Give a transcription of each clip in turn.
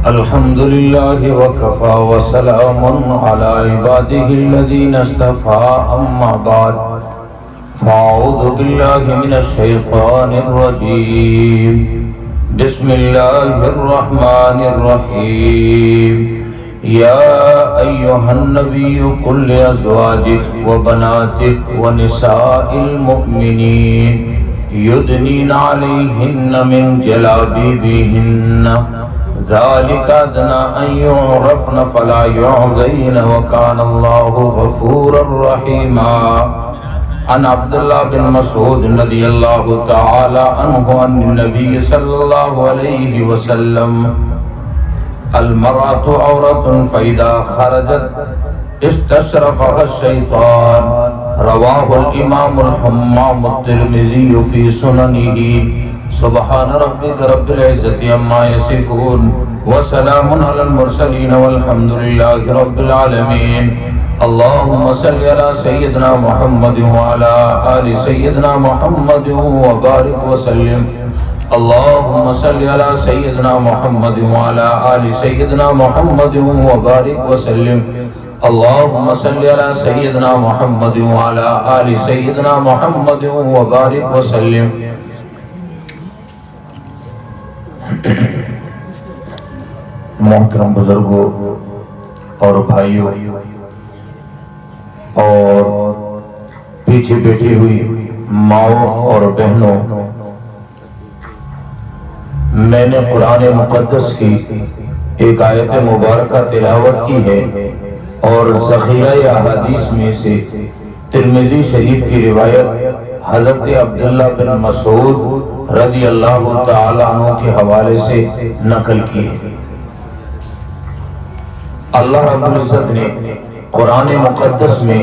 الحمد لله وكفى وسلام على عباده الذين اصطفى أما بعد فأعوذ بالله من الشيطان الرجيم بسم الله الرحمن الرحيم يا أيها النبي قل لأزواجك وبناتك ونساء المؤمنين يدنين عليهن من جلابيبهن ذلك أدنى أن يعرفن فلا يعذين وكان الله غفورا رحيما. عن عبد الله بن مسعود رضي الله تعالى عنه عن النبي صلى الله عليه وسلم المرأة عورة فإذا خرجت استشرفها الشيطان. رواه الإمام الحمام الترمذي في سننه. سبحان ربك رب العزة عما يصفون وسلام على المرسلين والحمد لله رب العالمين. اللهم صل على سيدنا محمد وعلى آل سيدنا محمد وبارك وسلم. اللهم صل على سيدنا محمد وعلى آل سيدنا محمد وبارك وسلم. اللهم صل على سيدنا محمد وعلى آل سيدنا محمد وبارك وسلم. محترم بزرگوں اور بھائیوں اور پیچھے بیٹھی ہوئی ماؤں اور بہنوں، میں نے قرآن مقدس کی ایک آیت مبارکہ تلاوت کی ہے اور ذخیرہ احادیث میں سے ترمذی شریف کی روایت حضرت عبداللہ بن مسعود رضی اللہ تعالیٰ عنہ کے حوالے سے نقل کی ہے. اللہ رب العزت نے قرآن مقدس میں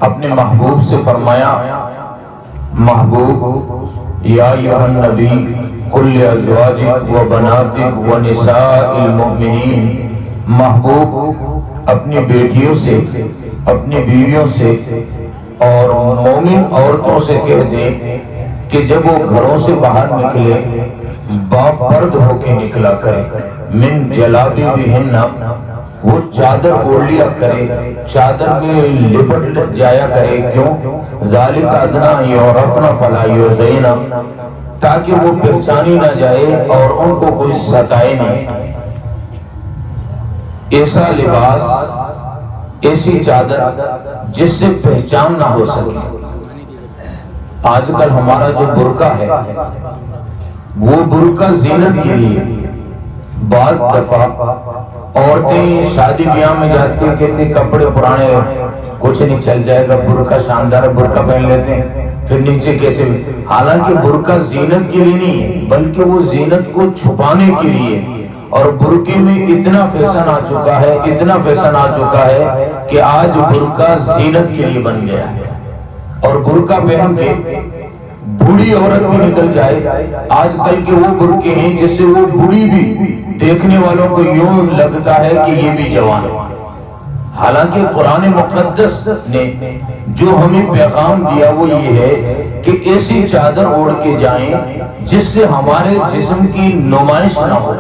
اپنے محبوب سے فرمایا، محبوب یا ایھا النبی قل لازواجک و بناتک و نساء المؤمنین، محبوب اپنی بیٹیوں سے، اپنی بیویوں سے اور مومن عورتوں سے کہہ دیں کہ جب وہ گھروں سے باہر نکلے باپرد ہو کے نکلا کرے. من جلابیبہن، وہ چادر اوڑھ لیا کرے، چادر میں لپٹ جایا کرے. کیوں؟ ذالک ادنیٰ ان یعرفن فلا یؤذین، تاکہ وہ پہچانی نہ جائے اور ان کو کوئی ستائے نہیں. ایسا لباس، ایسی چادر جس سے پہچان نہ ہو سکے. آج کل ہمارا جو برقع ہے وہ برقع زینت کے لیے. بعض دفعہ عورتیں شادی بیاہ میں جاتی ہیں، کہتے ہیں کپڑے پرانے کچھ نہیں چل جائے گا، برقع شاندار برقع پہن لیتے ہیں، پھر نیچے کیسے. حالانکہ برقع زینت کے لیے نہیں ہے بلکہ وہ زینت کو چھپانے کے لیے. اور برقعے میں اتنا فیشن آ چکا ہے، اتنا فیشن آ چکا ہے کہ آج برقع زینت کے لیے بن گیا ہے. اور برقع پہن کے بوڑھی عورت بھی نکل جائے. آج کل کے وہ برقعے ہیں جس سے وہ بوڑھی بھی دیکھنے والوں کو یوں لگتا ہے کہ یہ بھی جوان ہے. حالانکہ قرآن مقدس نے جو ہمیں پیغام دیا وہ یہ ہے کہ ایسی چادر اوڑھ کے جائیں جس سے ہمارے جسم کی نمائش نہ ہو.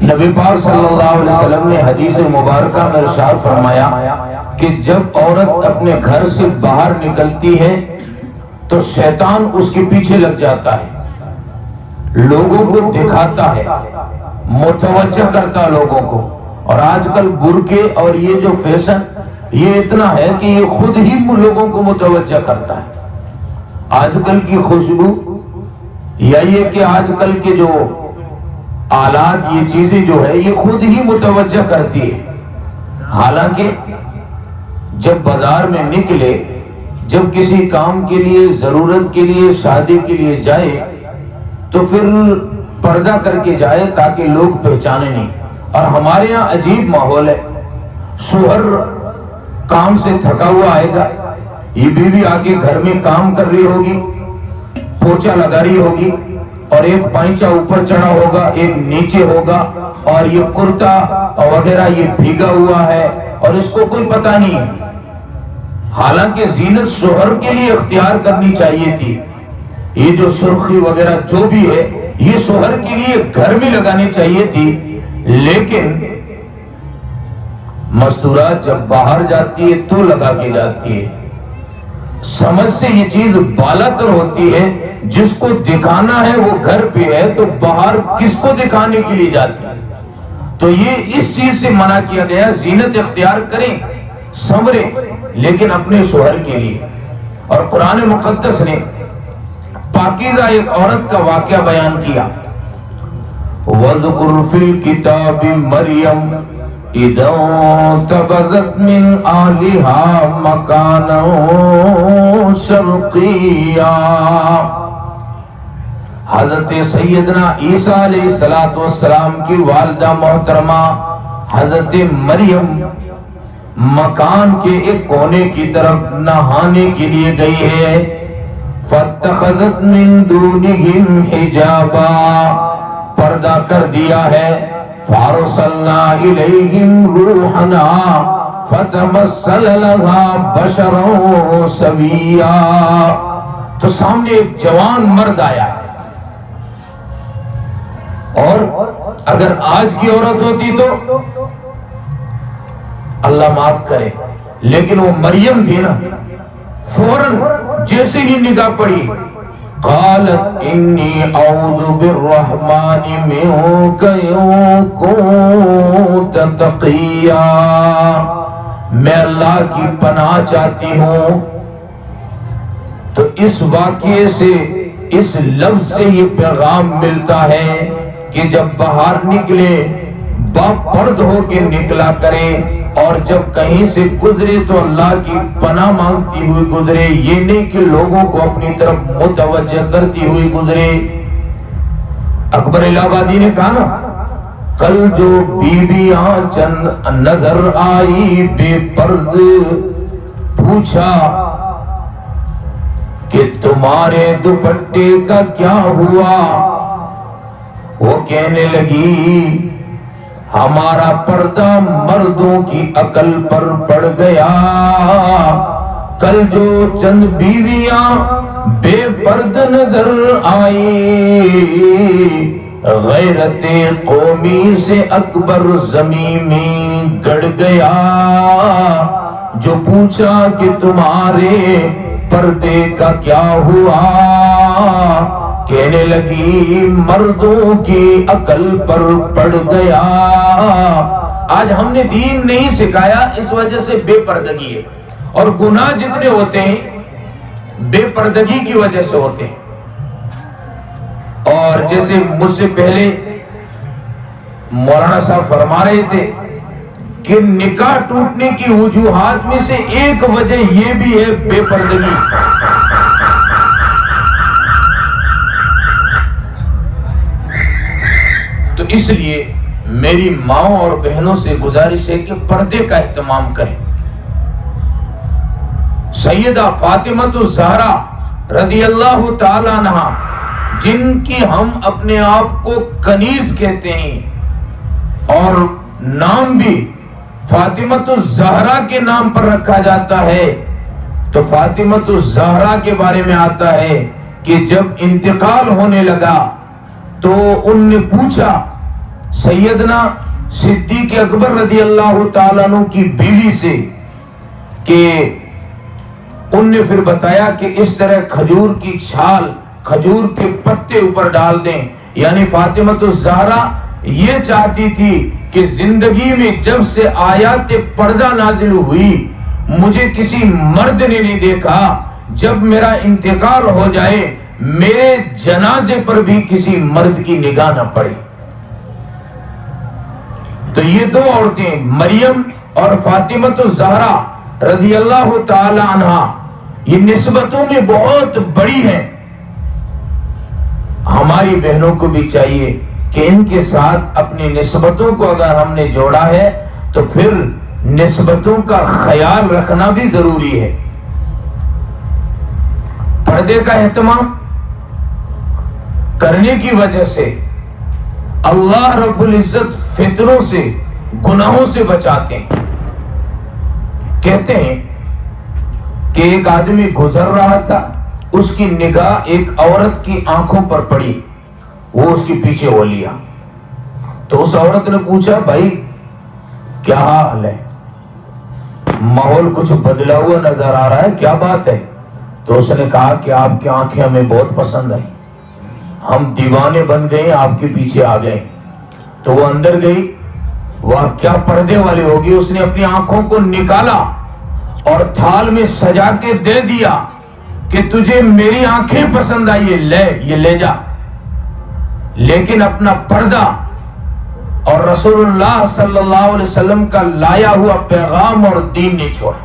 نبی پاک صلی اللہ علیہ وسلم نے حدیث مبارکہ میں ارشاد فرمایا کہ جب عورت اپنے گھر سے باہر نکلتی ہے تو شیطان اس کے پیچھے لگ جاتا ہے، لوگوں کو دکھاتا ہے، متوجہ کرتا لوگوں کو. اور آج کل برقعے اور یہ جو فیشن یہ اتنا ہے کہ یہ خود ہی لوگوں کو متوجہ کرتا ہے. آج کل کی خوشبو یا یہ کہ آج کل کے جو آلات، یہ چیزیں جو ہے یہ خود ہی متوجہ کرتی ہے. حالانکہ جب بازار میں نکلے، جب کسی کام کے لیے، ضرورت کے لیے، شادی کے لیے جائے تو پھر پردہ کر کے جائے تاکہ لوگ پہچانے نہیں. اور ہمارے یہاں عجیب ماحول ہے، شوہر کام سے تھکا ہوا آئے گا، یہ بیوی آگے گھر میں کام کر رہی ہوگی، پوچھا لگا رہی ہوگی اور ایک پائچہ اوپر چڑھا ہوگا، ایک نیچے ہوگا اور یہ کرتا وغیرہ یہ بھیگا ہوا ہے اور اس کو کوئی پتہ نہیں ہے. حالانکہ زینت شوہر کے لیے اختیار کرنی چاہیے تھی. یہ جو سرخی وغیرہ جو بھی ہے یہ شوہر کے لیے گھر میں لگانی چاہیے تھی، لیکن مستورات جب باہر جاتی ہے تو لگا کے جاتی ہے۔ سمجھ سے یہ چیز بالا تر ہوتی ہے، جس کو دکھانا ہے وہ گھر پہ ہے تو باہر کس کو دکھانے کے لیے جاتی ہے؟ تو یہ اس چیز سے منع کیا گیا، زینت اختیار کریں، سنوریں، لیکن اپنے شوہر کے لیے۔ اور قرآن مقدس نے پاکیزہ ایک عورت کا واقعہ بیان کیا، وَاذْكُرْ فِي الْكِتَابِ مَرْيَمَ اِذْ انتَبَذَتْ مِنْ أَهْلِهَا مَكَانًا شَرْقِيًّا۔ حضرت سیدنا عیسیٰ علیہ السلام کی والدہ محترمہ حضرت مریم مکان کے ایک کونے کی طرف نہانے کے لیے گئی ہے، فَاتَّخَذَتْ مِن دُونِهِمْ حِجَابًا، پردہ کر دیا ہے، فَأَرْسَلْنَا إِلَيْهِمْ رُوحَنَا فَتَمَثَّلَ لَهَا بَشَرًا سَوِيًّا۔ تو سامنے ایک جوان مرد آیا، اور اگر آج کی عورت ہوتی تو اللہ معاف کرے، لیکن وہ مریم تھی نا، فوراً جیسے ہی نگاہ پڑی، قالت انی اعوذ بالرحمن منک ان کنت تقیا، میں اللہ کی پناہ چاہتی ہوں۔ تو اس واقعے سے، اس لفظ سے یہ پیغام ملتا ہے کہ جب باہر نکلے باپرد ہو کے نکلا کرے، اور جب کہیں سے گزرے تو اللہ کی پناہ مانگتی ہوئی گزرے، یہ نہیں کہ لوگوں کو اپنی طرف متوجہ کرتی ہوئی گزرے۔ اکبر الہ آبادی نے کہا نا، کل جو بیویاں چند نظر آئی بے پرد، پوچھا کہ تمہارے دوپٹے کا کیا ہوا؟ وہ کہنے لگی ہمارا پردہ مردوں کی عقل پر پڑ گیا، کل جو چند بیویاں بے پرد نظر آئی، غیرت قومی سے اکبر زمین میں گڑ گیا۔ جو پوچھا کہ تمہارے پردے کا کیا ہوا، کہنے لگی مردوں کی عقل پر پڑ گیا۔ آج ہم نے دین نہیں سکھایا، اس وجہ سے بے پردگی ہے، اور گناہ جتنے ہوتے ہیں بے پردگی کی وجہ سے ہوتے ہیں۔ اور جیسے مجھ سے پہلے مولانا صاحب فرما رہے تھے کہ نکاح ٹوٹنے کی وجوہات میں سے ایک وجہ یہ بھی ہے بے پردگی۔ تو اس لیے میری ماؤں اور بہنوں سے گزارش ہے کہ پردے کا اہتمام کریں۔ سیدہ فاطمہ الزہرا رضی اللہ تعالی عنہا، جن کی ہم اپنے آپ کو کنیز کہتے ہیں، اور نام بھی فاطمہ الزہرا کے نام پر رکھا جاتا ہے، تو فاطمہ الزہرا کے بارے میں آتا ہے کہ جب انتقال ہونے لگا تو ان نے پوچھا سیدنا صدیق اکبر رضی اللہ تعالیٰ عنہ کی بیوی سے، کہ ان نے پھر بتایا کہ اس طرح کھجور کی چھال کھجور کے پتے اوپر ڈال دیں، یعنی فاطمہ الزہرا یہ چاہتی تھی کہ زندگی میں جب سے آیات پردہ نازل ہوئی مجھے کسی مرد نے نہیں دیکھا، جب میرا انتقال ہو جائے میرے جنازے پر بھی کسی مرد کی نگاہ نہ پڑے۔ تو یہ دو عورتیں مریم اور فاطمہ الزہرا رضی اللہ تعالی عنہا، یہ نسبتوں میں بہت بڑی ہیں۔ ہماری بہنوں کو بھی چاہیے کہ ان کے ساتھ اپنی نسبتوں کو اگر ہم نے جوڑا ہے تو پھر نسبتوں کا خیال رکھنا بھی ضروری ہے۔ پردے کا اہتمام کرنے کی وجہ سے اللہ رب العزت فتنوں سے، گناہوں سے بچاتے ہیں۔ کہتے ہیں کہ ایک آدمی گزر رہا تھا، اس کی نگاہ ایک عورت کی آنکھوں پر پڑی، وہ اس کے پیچھے ہو لیا. تو اس عورت نے پوچھا بھائی کیا حال ہے, ماحول کچھ بدلا ہوا نظر آ رہا ہے, کیا بات ہے؟ تو اس نے کہا کہ آپ کی آنکھیں ہمیں بہت پسند آئی, ہم دیوانے بن گئے, آپ کے پیچھے آ گئے. تو وہ اندر گئی, وہ کیا پردے والی ہوگی, اس نے اپنی آنکھوں کو نکالا اور تھال میں سجا کے دے دیا کہ تجھے میری آنکھیں پسند آئی ہے, لے یہ لے جا. لیکن اپنا پردہ اور رسول اللہ صلی اللہ علیہ وسلم کا لایا ہوا پیغام اور دین نہیں چھوڑا.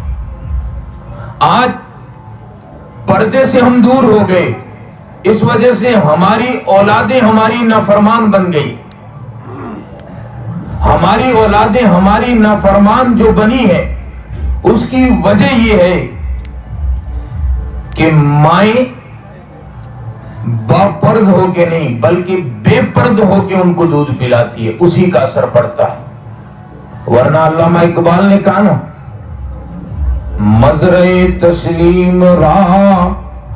آج پردے سے ہم دور ہو گئے, اس وجہ سے ہماری اولادیں ہماری نافرمان بن گئی. ہماری اولادیں ہماری نافرمان جو بنی ہے, اس کی وجہ یہ ہے کہ مائیں باپرد ہو کے نہیں بلکہ بے پرد ہو کے ان کو دودھ پلاتی ہے, اسی کا اثر پڑتا ہے. ورنہ علامہ اقبال نے کہا نا, مزرعِ تسلیم را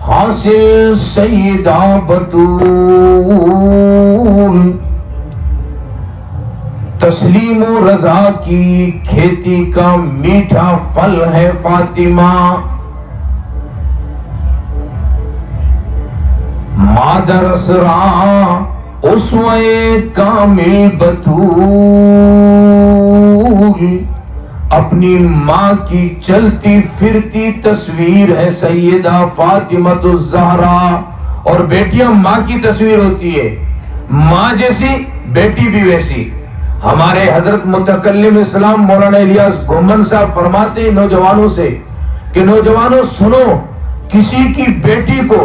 حاصل سیدہ بطول, تسلیم و رضا کی کھیتی کا میٹھا پھل ہے فاطمہ. مادر اسرا اسوے کامل بطول, اپنی ماں کی چلتی پھرتی تصویر ہے سیدہ فاطمہ الزہرا. اور بیٹیاں ماں کی تصویر ہوتی ہے, ماں جیسی بیٹی بھی ویسی. ہمارے حضرت متکلم اسلام مولانا الیاس گھومن صاحب فرماتے ہیں نوجوانوں سے کہ نوجوانوں سنو, کسی کی بیٹی کو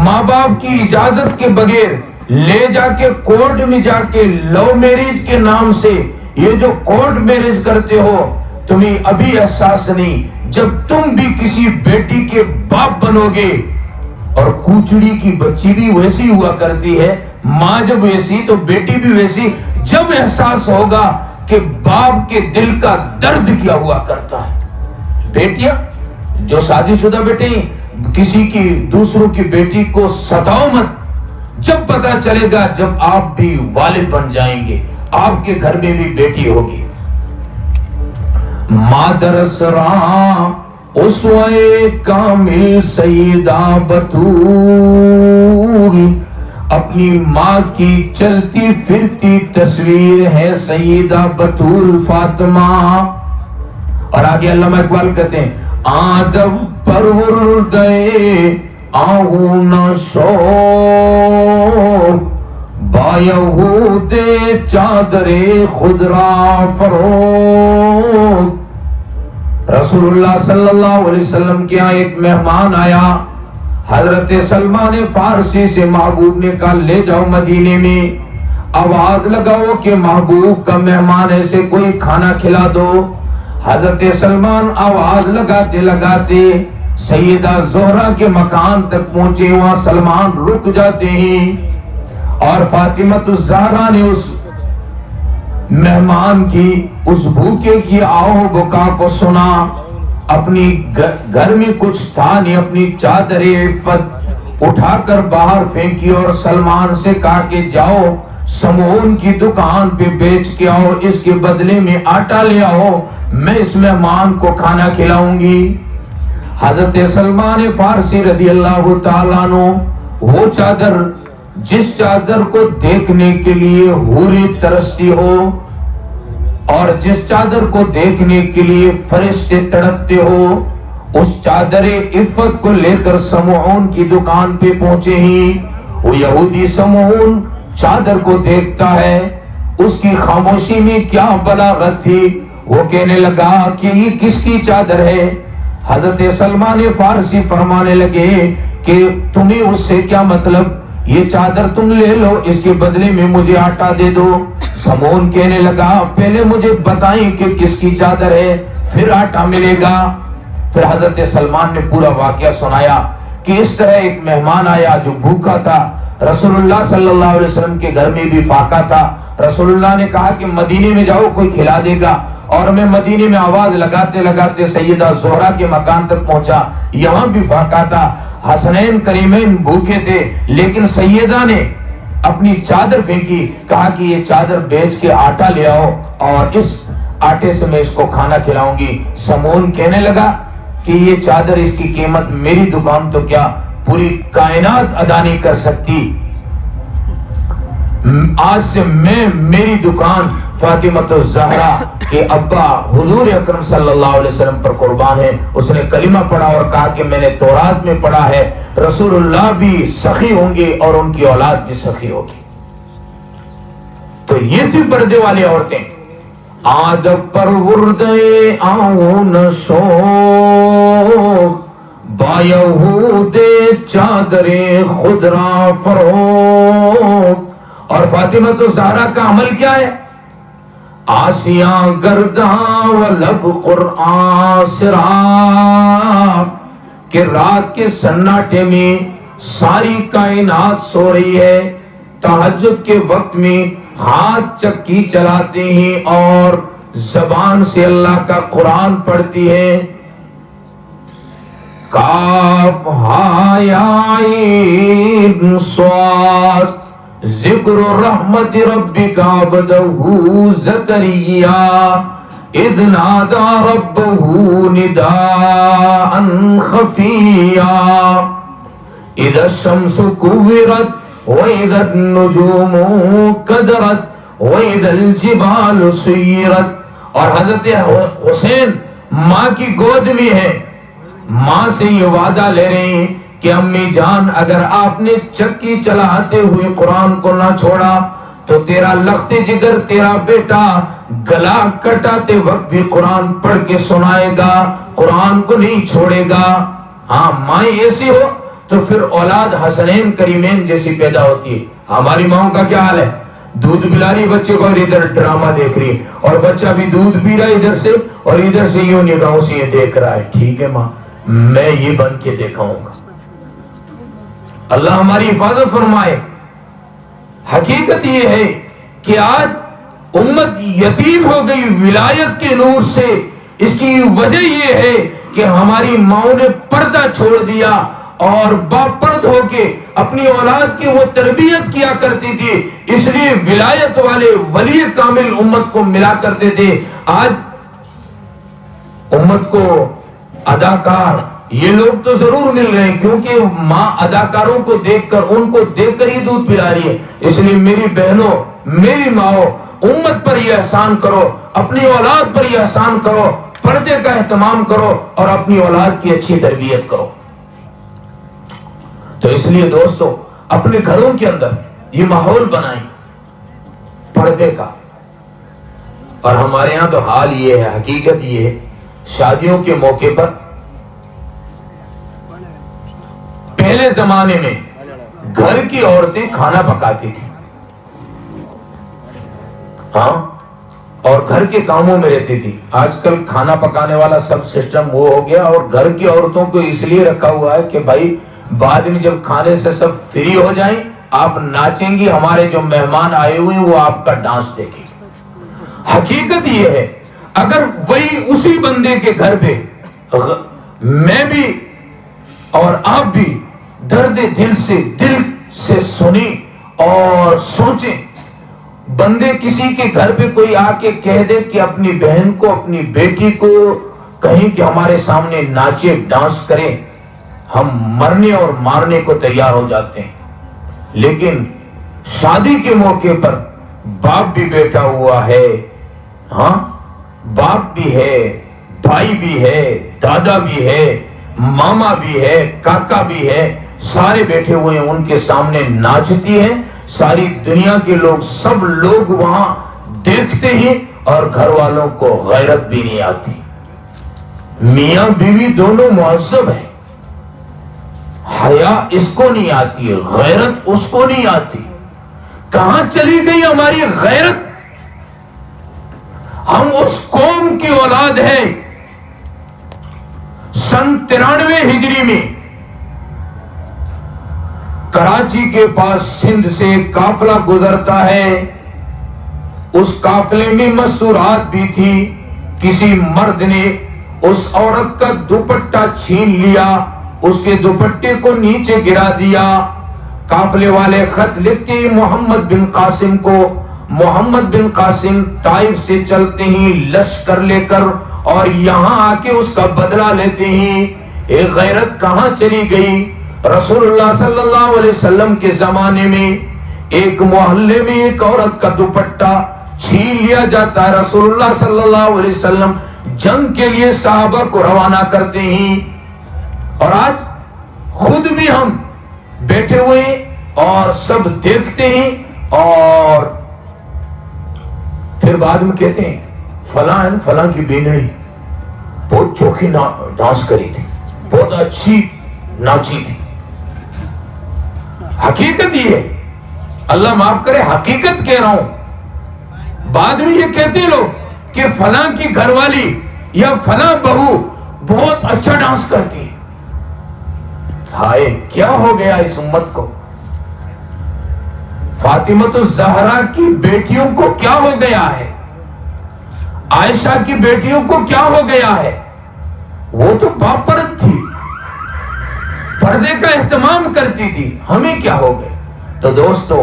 ماں باپ کی اجازت کے بغیر لے جا کے کورٹ میں جا کے لو میرج کے نام سے یہ جو کورٹ میرج کرتے ہو, تمہیں ابھی احساس نہیں. جب تم بھی کسی بیٹی کے باپ بنو گے, اور کوچڑی کی بچی بھی ویسی ہوا کرتی ہے, ماں جب ویسی تو بیٹی بھی ویسی. جب احساس ہوگا کہ باپ کے دل کا درد کیا ہوا کرتا ہے. بیٹیاں جو شادی شدہ بیٹے کسی کی دوسروں کی بیٹی کو ستاؤ مت, جب پتا چلے گا جب آپ بھی والد بن جائیں گے, آپ کے گھر میں بھی بیٹی ہوگی. مادر اسرا اسوے کامل سیدہ بطول, اپنی ماں کی چلتی پھرتی تصویر ہے سیدہ بطول فاطمہ. اور آگے علامہ اقبال کہتے ہیں, آدم پرور گئے آہوں نہ شوق, بایہود چادر خضرا فروغ. رسول اللہ صلی اللہ علیہ وسلم کے یہاں ایک مہمان آیا, حضرت سلمان فارسی سے محبوب نے کہا لے جاؤ مدینے میں, آواز لگاؤ کہ محبوب کا مہمان ایسے کوئی کھانا کھلا دو. حضرت سلمان آواز لگاتے لگاتے سیدہ زہرا کے مکان تک پہنچے, وہاں سلمان رک جاتے ہیں, اور فاطمہ الزہرا نے اس مہمان کی اس بھوکے کی آہ بکا کو سنا. اپنی گھر میں کچھ تھا نہیں, اپنی چادر عفت اٹھا کر باہر پھینکی اور سلمان سے کہا کہ جاؤ سمعون کی دکان پہ بیچ کے آؤ, اس کے بدلے میں آٹا لے آؤ, میں اس مہمان کو کھانا کھلاؤں گی. حضرت سلمان فارسی رضی اللہ تعالیٰ عنہ وہ چادر جس چادر کو دیکھنے کے لیے حوریں ترستی ہو, اور جس چادر کو دیکھنے کے لیے فرشتے تڑپتے ہو, اس چادر عفت کو لے کر سمعون کی دکان پہ پہنچے ہی. وہ یہودی سمعون چادر کو دیکھتا ہے, اس کی خاموشی میں کیا بلاغت تھی. وہ کہنے لگا کہ یہ کس کی چادر ہے؟ حضرت سلمان فارسی فرمانے لگے کہ تمہیں اس سے کیا مطلب, یہ چادر تم لے لو, اس کے بدلے میں مجھے آٹا دے دو. سمعون کہنے لگا پہلے مجھے بتائیں کہ کس کی چادر ہے, پھر آٹا ملے گا. پھر حضرت سلمان نے پورا واقعہ سنایا کہ اس طرح ایک مہمان آیا جو بھوکا تھا, رسول اللہ صلی اللہ علیہ وسلم کے گھر میں بھی فاقہ تھا. رسول اللہ نے کہا کہ مدینے میں جاؤ کوئی کھلا دے گا, اور میں مدینے میں آواز لگاتے لگاتے سیدہ زہرا کے مکان تک پہنچا, یہاں بھی فاقہ تھا. حسنین کریمین بھوکے تھے, لیکن سیدہ نے اپنی چادر پھینکی, کہا کہ یہ چادر بیچ کے آٹا لے آؤ اور اس آٹے سے میں اس کو کھانا کھلاؤں گی. سمون کہنے لگا کہ یہ چادر, اس کی قیمت میری دکان تو کیا پوری کائنات ادا نہیں کر سکتی. آج سے میں میری دکان فاطمہ الزہرا کے ابا حضور اکرم صلی اللہ علیہ وسلم پر قربان ہے. اس نے کلمہ پڑھا اور کہا کہ میں نے تورات میں پڑھا ہے رسول اللہ بھی سخی ہوں گے اور ان کی اولاد بھی سخی ہوگی. تو یہ تھی پردے والی عورتیں. آدب پر وردے آؤ نشو با یہود چادر خدرا فروغ. اور فاطمہ الزہرا کا عمل کیا ہے؟ آسیاں گرداں و لب قرآن سراب, کہ رات کے سناٹے میں ساری کائنات سو رہی ہے, تہجد کے وقت میں ہاتھ چکی چلاتے ہیں اور زبان سے اللہ کا قرآن پڑھتی ہے. کاف ہا یا عین صاد ذکر رحمت ربک عبدہ زکریا اذ نادا ربہ نداء خفیا اذا الشمس کورت وَإِذَا النُّجُومُ قَدَرَتْ وَإِذَا الْجِبَالُ سُيِّرَتْ. اور حضرت حسین ماں کی گود میں ہے, ماں سے یہ وعدہ لے رہے ہیں کہ امی جان اگر آپ نے چکی چلاتے ہوئے قرآن کو نہ چھوڑا تو تیرا لخت جگر تیرا بیٹا گلا کٹاتے وقت بھی قرآن پڑھ کے سنائے گا, قرآن کو نہیں چھوڑے گا. ہاں مائیں ایسی ہو تو پھر اولاد حسنین کریمین جیسی پیدا ہوتی ہے. ہماری ماں کا کیا حال ہے؟ دودھ پلا رہی بچے کو اور ادھر ڈرامہ دیکھ رہی ہے, اور بچہ بھی دودھ پی رہا ہے ادھر سے اور ادھر سے یوں نگاہوں سے یہ دیکھ رہا ہے. ٹھیک ہے ماں, میں یہ بن کے دیکھاؤں گا. اللہ ہماری حفاظت فرمائے. حقیقت یہ ہے کہ آج امت یتیم ہو گئی ولایت کے نور سے. اس کی وجہ یہ ہے کہ ہماری ماؤں نے پردہ چھوڑ دیا اور باپرد ہو کے اپنی اولاد کی وہ تربیت کیا کرتی تھی, اس لیے ولایت والے ولی کامل امت کو ملا کرتے تھے. آج امت کو اداکار یہ لوگ تو ضرور مل رہے ہیں کیونکہ ماں اداکاروں کو دیکھ کر, ان کو دیکھ کر ہی دودھ پلا رہی ہے. اس لیے میری بہنوں, میری ماؤں, امت پر یہ احسان کرو, اپنی اولاد پر یہ احسان کرو, پردے کا اہتمام کرو اور اپنی اولاد کی اچھی تربیت کرو. تو اس لیے دوستو اپنے گھروں کے اندر یہ ماحول بنائیں پردے کا. اور ہمارے ہاں تو حال یہ ہے, حقیقت یہ ہے, شادیوں کے موقع پر پہلے زمانے میں گھر کی عورتیں کھانا پکاتی تھی, ہاں, اور گھر کے کاموں میں رہتی تھی. آج کل کھانا پکانے والا سب سسٹم وہ ہو گیا اور گھر کی عورتوں کو اس لیے رکھا ہوا ہے کہ بھائی بعد میں جب کھانے سے سب فری ہو جائیں آپ ناچیں گی, ہمارے جو مہمان آئے ہوئے ہیں وہ آپ کا ڈانس دیکھیں. حقیقت یہ ہے اگر وہی اسی بندے کے گھر پہ میں بھی اور آپ بھی درد دل سے سنیں اور سوچیں, بندے کسی کے گھر پہ کوئی آ کے کہہ دے کہ اپنی بہن کو, اپنی بیٹی کو کہیں کہ ہمارے سامنے ناچے ڈانس کریں, ہم مرنے اور مارنے کو تیار ہو جاتے ہیں. لیکن شادی کے موقع پر باپ بھی بیٹھا ہوا ہے, ہاں, باپ بھی ہے, بھائی بھی ہے, دادا بھی ہے, ماما بھی ہے, کاکا بھی ہے, سارے بیٹھے ہوئے ہیں, ان کے سامنے ناچتی ہیں. ساری دنیا کے لوگ, سب لوگ وہاں دیکھتے ہیں اور گھر والوں کو غیرت بھی نہیں آتی. میاں بیوی دونوں معذب ہیں, حیا اس کو نہیں آتی, غیرت اس کو نہیں آتی. کہاں چلی گئی ہماری غیرت؟ ہم اس قوم کی اولاد ہیں. سن 93 ہجری میں کراچی کے پاس سندھ سے قافلہ گزرتا ہے. اس قافلے میں مستورات بھی تھی. کسی مرد نے اس عورت کا دوپٹہ چھین لیا, اس کے دوپٹے کو نیچے گرا دیا, قافلے والے خط لکھتے ہیں محمد بن قاسم کو. محمد بن قاسم طائف سے چلتے ہیں لشکر لے کر اور یہاں آ کے اس کا بدلہ لیتے ہیں. ایک غیرت کہاں چلی گئی؟ رسول اللہ صلی اللہ علیہ وسلم کے زمانے میں ایک محلے میں ایک عورت کا دوپٹہ چھین لیا جاتا ہے. رسول اللہ صلی اللہ علیہ وسلم جنگ کے لیے صحابہ کو روانہ کرتے ہیں اور آج خود بھی ہم بیٹھے ہوئے اور سب دیکھتے ہیں اور پھر بعد میں کہتے ہیں فلاں کی بیگڑی بہت چوکھی ڈانس کری تھی، بہت اچھی ناچی تھی. حقیقت یہ ہے، اللہ معاف کرے حقیقت کہہ رہا ہوں. بعد میں یہ کہتے ہیں لوگ کہ فلاں کی گھر والی یا فلاں بہو بہت اچھا ڈانس کرتی ہے. ہائے کیا ہو گیا اس امت کو؟ فاطمہ الزہرا کی بیٹیوں کو کیا ہو گیا ہے؟ عائشہ کی بیٹیوں کو کیا ہو گیا ہے؟ وہ تو باپرد تھی، پردے کا اہتمام کرتی تھی، ہمیں کیا ہو گئے؟ تو دوستو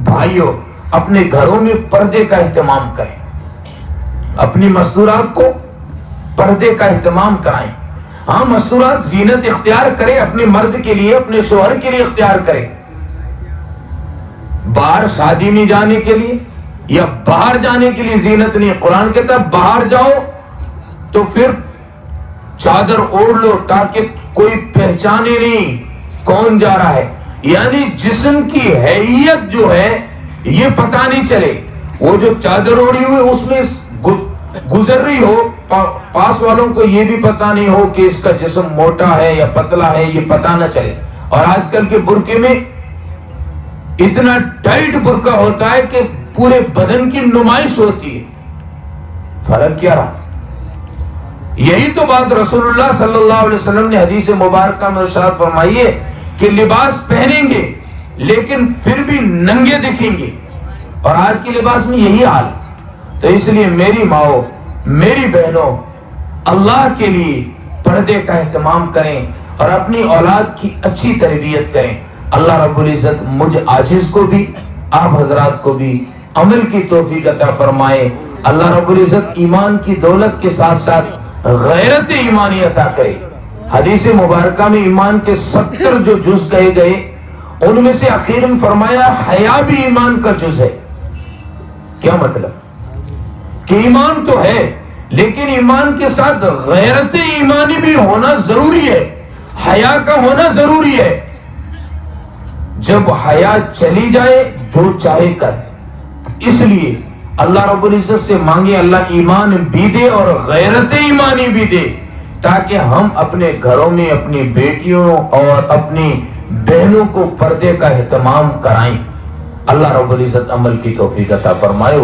بھائیو، اپنے گھروں میں پردے کا اہتمام کریں، اپنی مستورات کو پردے کا اہتمام کرائیں. ہاں مستورات زینت اختیار کریں، اپنے مرد کے لیے اپنے شوہر کے لیے اختیار کریں. باہر شادی میں جانے کے لیے یا باہر جانے کے لیے زینت نہیں. قرآن کہتا ہے باہر جاؤ تو پھر چادر اوڑھ لو تاکہ کوئی پہچانے نہیں کون جا رہا ہے. یعنی جسم کی حیثیت جو ہے یہ پتہ نہیں چلے. وہ جو چادر اوڑھی ہوئی اس میں گزر رہی ہو، پاس والوں کو یہ بھی پتہ نہیں ہو کہ اس کا جسم موٹا ہے یا پتلا ہے، یہ پتہ نہ چلے. اور آج کل کے برقعے میں اتنا ٹائٹ برقع ہوتا ہے کہ پورے بدن کی نمائش ہوتی ہے. فرق کیا رہا؟ یہی تو بات رسول اللہ صلی اللہ علیہ وسلم نے حدیث مبارکہ میں ارشاد فرمائی ہے کہ لباس پہنیں گے لیکن پھر بھی ننگے دکھیں گے. اور آج کے لباس میں یہی حال. تو اس لیے میری ماؤں میری بہنوں، اللہ کے لیے پردے کا اہتمام کریں اور اپنی اولاد کی اچھی تربیت کریں. اللہ رب العزت مجھ عاجز کو بھی آپ حضرات کو بھی عمل کی توفیق عطا فرمائے. اللہ رب العزت ایمان کی دولت کے ساتھ ساتھ غیرت ایمانی عطا کرے. حدیث مبارکہ میں ایمان کے 70 جو جز کہے گئے ان میں سے اخیراً فرمایا حیا بھی ایمان کا جز ہے. کیا مطلب؟ کہ ایمان تو ہے لیکن ایمان کے ساتھ غیرت ایمانی بھی ہونا ضروری ہے، حیا کا ہونا ضروری ہے. جب حیا چلی جائے جو چاہے کر. اس لیے اللہ رب العزت سے مانگے اللہ ایمان بھی دے اور غیرت ایمانی بھی دے تاکہ ہم اپنے گھروں میں اپنی بیٹیوں اور اپنی بہنوں کو پردے کا اہتمام کرائیں. اللہ رب العزت عمل کی توفیق عطا فرمائے.